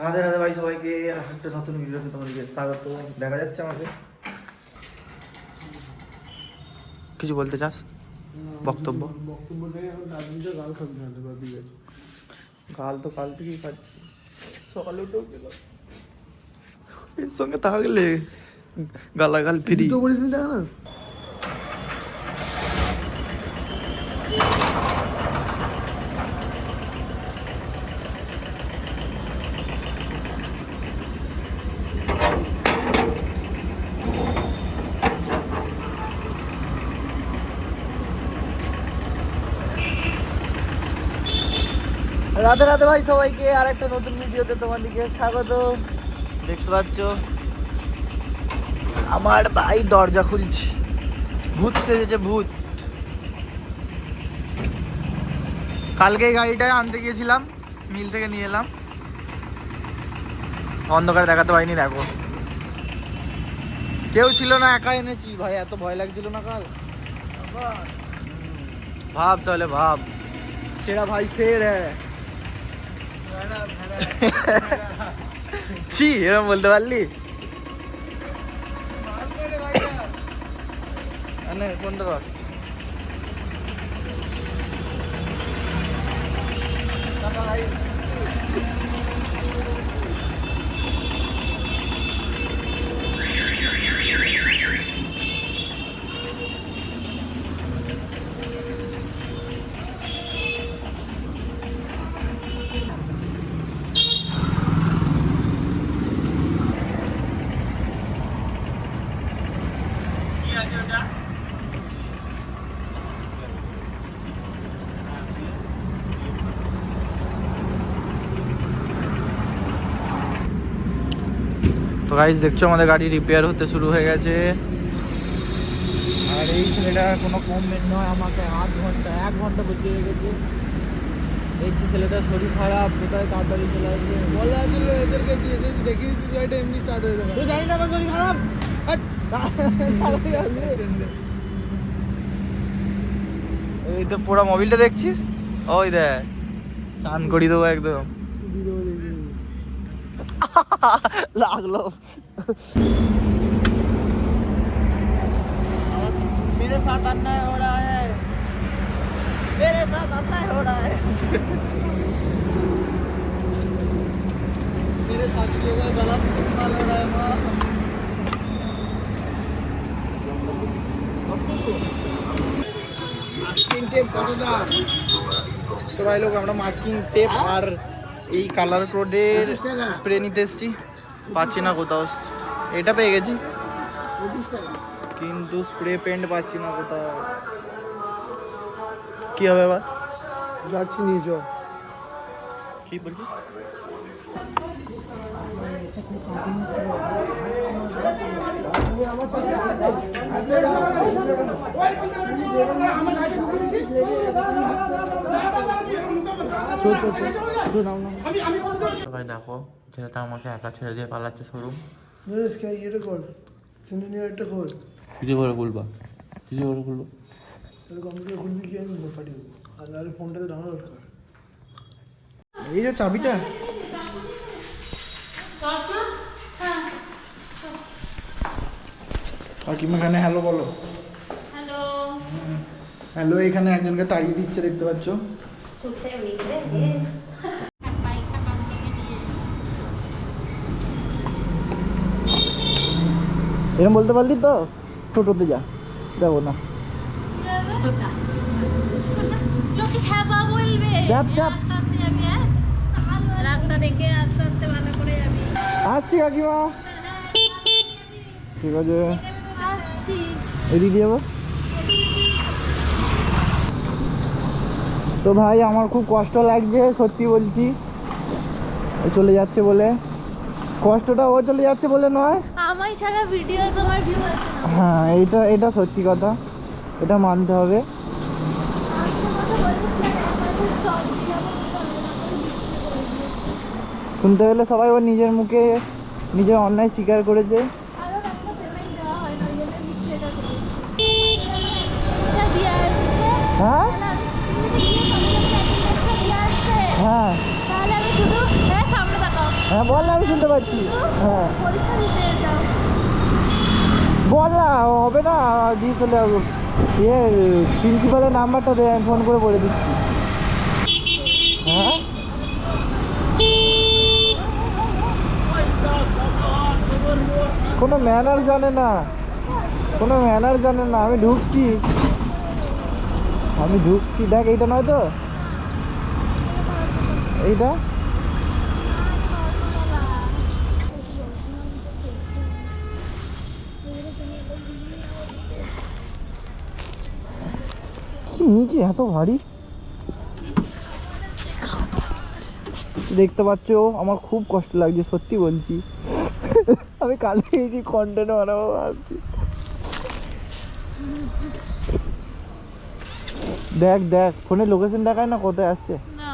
আমাদের রাধে ভাই সবাইকে একটা নতুন ভিডিওতে তোমাদেরকে স্বাগত। দেখা যাচ্ছে আমাকে কিছু বলতে চাস? বক্তব্য গাল তো কাল থেকেই খাচ্ছি, সকালে উঠেও গেলাম এর সঙ্গে থাকলে গালাগাল ফিরি। দেখা না রাধে রাধে ভাই সবাইকে আর একটা নতুন ভিডিওতে তোমাদেরকে স্বাগত। দেখতে পাচ্ছ আমার ভাই দরজা খুলছে, ভূত সেজেছে ভূত। কালকে এই গাড়িটায় আনতে গিয়েছিলাম, মিল থেকে নিয়ে এলাম, অন্ধকারে দেখাতে পাইনি। দেখো কেউ ছিল না, একা এনেছি ভাই, এত ভয় লাগছিল না কাল। ভাব তাহলে ভাব, ছেড়া ভাই ফের ছি এরকম বলতে পারলি? কোনটা ধর তো গাইস দেখছো আমাদের গাড়ি রিপেয়ার হতে শুরু হয়ে গেছে। আর এই ছেলেটা কোনো কম মেন নয়, আমাকে 1 ঘন্টা বসিয়ে রেখেছে। এই ছেলেটার শরীর খারাপ, কোথায় তাড়াতাড়ি চলে আসবে বলা ছিল এদেরকে, দেখিয়ে দিতে এটা এমনি স্টার্ট হয়ে যাবে। তুই জানি না আমার শরীর খারাপ, এই তো পুরো মোবিলটা দেখছিস, ওই দেখ চান করি দেবো একদম। লাগলো मेरे साथ अन्याय हो रहा है, मेरे साथ अन्याय हो रहा है, मेरे साथ जो है गलत इस्तेमाल हो रहा है। माँ মাস্কিং টেপ কতটা? তো ভাই লোক আমরা মাস্কিং টেপ আর এই কালার কোডের স্প্রে নিতে এসছি, পাচ্ছি না কোথাও। এটা পেয়ে গেছি কিন্তু স্প্রে পেন্ট পাচ্ছি না কোথাও। কি হবে এবার? যাচ্ছি নিয়ে যাও। কি বলছিস? ভাই দেখো ছেলেটা আমাকে একা ছেড়ে দিয়ে পালাচ্ছে শোরুম। কিছু করে খুলবা, কিছু করে খুলবো, খুলবি কি আমি পাঠিয়ে দেবো। আর নাহলে ফোনটাতে ডাউনলোড কর। এই যে চাবিটা, কাকিমা এখানে হ্যালো বলো। হ্যালো হ্যালো, এখানে একজনকে তাড়িয়ে দিচ্ছে দেখতে পাচ্ছ। এরকম বলতে পারলি তো, টোটোতে যা, যাবো না। রাস্তা দেখে আস্তে আস্তে ভালো করে যাবি। আসছি কাকিমা, ঠিক আছে এদিকে যাবো। তো ভাই আমার খুব কষ্ট লাগছে, সত্যি বলছি। চলে যাচ্ছে বলে, কষ্টটা ও চলে যাচ্ছে বলে নয়, আমায় ছাড়া ভিডিও তোমার ভিউ আছে না। হ্যাঁ এটা সত্যি কথা, এটা মানতে হবে। শুনতে গেলে সবাই ওর নিজের মুখে নিজের অন্যায় স্বীকার করেছে। হ্যাঁ হ্যাঁ তাহলে আমি শুধু সামনে তাকাও। হ্যাঁ বল না, আমি শুনতে পাচ্ছি। হ্যাঁ পরীক্ষা দিতে যাও। বল না, হবে না, দিয়ে চলে আসবো। ইয়ে প্রিন্সিপালের নাম্বারটা দে, আমি ফোন করে বলে দিচ্ছি। হ্যাঁ কোনো ম্যানার জানে না, কোনো ম্যানার জানে না। আমি ঢুকছি, দেখ এইটা নয় তো, এইটা কি নিচে এত ভারী দেখতে পাচ্ছ। আমার খুব কষ্ট লাগছে, সত্যি বলছি। আমি কালকে কি কন্টেন্ট বানাবো ভাবছি। দেখ দেখ ফোনে লোকেশন দেখায় না কোথায় আসছে। না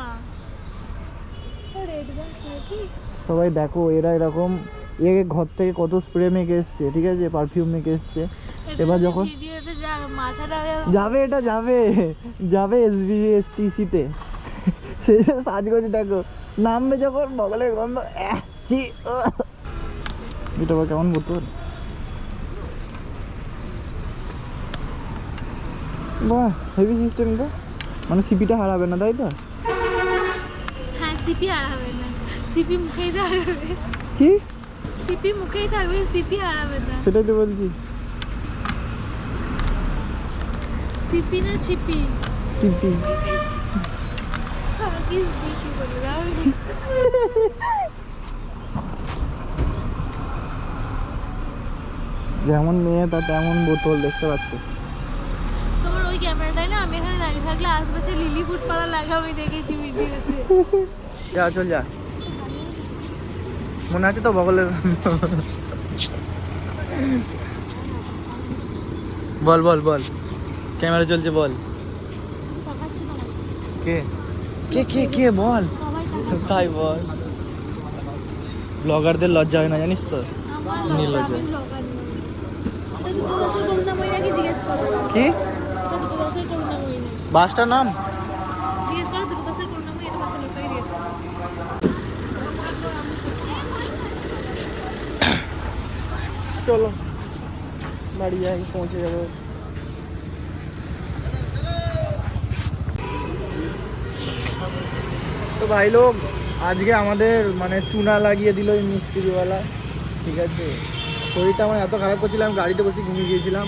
রেড বাস নাকি? সবাই দেখো, এরা এরকম ঘর থেকে কত স্প্রে মেখে এসছে, ঠিক আছে, পারফিউম মেখে এসছে। এবার যখন ভিডিওতে যা মাথাটা যাবে, এটা যাবে SBSTC-তে, সেই সব সাজগোজ দেখো, নামবে যখন বগলের গন্ধ এটা আবার কেমন বোতল, বাহ হেভি সিস্টেম তো, মানে সিপিটা হারাবে না তাই তো? হ্যাঁ সিপি হারাবে না, সিপি মুখেই থাকবে। কি সিপি মুখেই থাকবে, সিপি হারাবে না। সেটাই তো বলছি, সিপি না ছিপি? সিপি। কি সিপি বলে দাও। যেমন মেয়ে তা তেমন বোতল, দেখতে পাচ্ছ। তোমার ওই ক্যামেরাটাই না, আমি এখানে দাঁড়িয়ে থাকলে আশপাশে লিলি ফুড পাড়া লাগা, আমি দেখেছি ভিডিওতে। যা চল যা, মনে আছে তো বগলের বল বল বল, ক্যামেরা চলছে, বল কে কে কে কে বল, তাই বল। ব্লগারদের লজ্জা হয় না জানিস তো, নির্লজ্জা। কি বাসটার নাম? চলো বাড়ি যাই, পৌঁছে যাবো। তো ভাই লোক, আজকে আমাদের মানে চুনা লাগিয়ে দিল এই মিস্ত্রিওয়ালা, ঠিক আছে। শরীরটা আমার এত খারাপ করছিলাম, গাড়িতে বসে ঘুমিয়ে গিয়েছিলাম।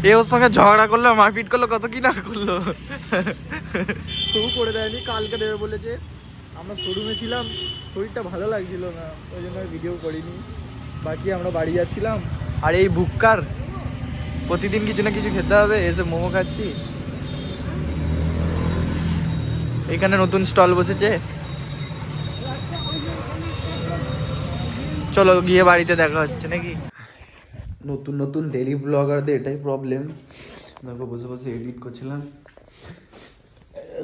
এ ওর সঙ্গে ঝগড়া করলো, মারপিট করলো, কত কি না করলো, তবু করে দেয়নি। কালকে দেবে বলেছে। আমরা শোরুমে ছিলাম, শরীরটা ভালো লাগছিল না, ওই জন্য ভিডিও করিনি। বাকি আমরা বাড়ি যাচ্ছিলাম, আর এই বুক্কার প্রতিদিন কিছু না কিছু খেতে হবে, এসে মোমো খাচ্ছি। এখানে নতুন স্টল বসেছে, চলো গিয়ে বাড়িতে দেখা হচ্ছে নাকি। নতুন নতুন ডেলি ব্লগারদের এটাই প্রবলেম, দেখো বসে বসে এডিট করছিলাম,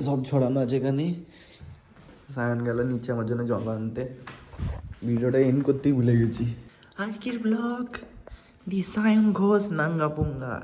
সব ছড়ানো আছে এখানে। সায়ন গেল নিচে আমার জন্য জল আনতে, ভিডিওটা এন্ড করতেই ভুলে গেছি। আজকের ব্লগ দি সায়ন ঘোষ নাঙ্গা পুঙ্গা।